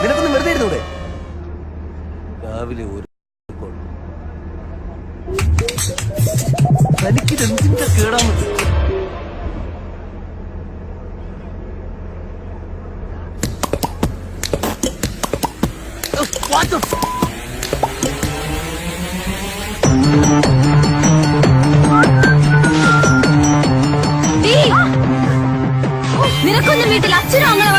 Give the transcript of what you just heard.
നിനക്കൊന്നും വെറുതെ ഇരുന്നൂടെ? രാവിലെ ഒരു തനിക്കിതെന്തിന്റെ കേടാന്ന് നിനക്കൊന്നും വീട്ടിൽ അച്ഛനും അങ്ങനെ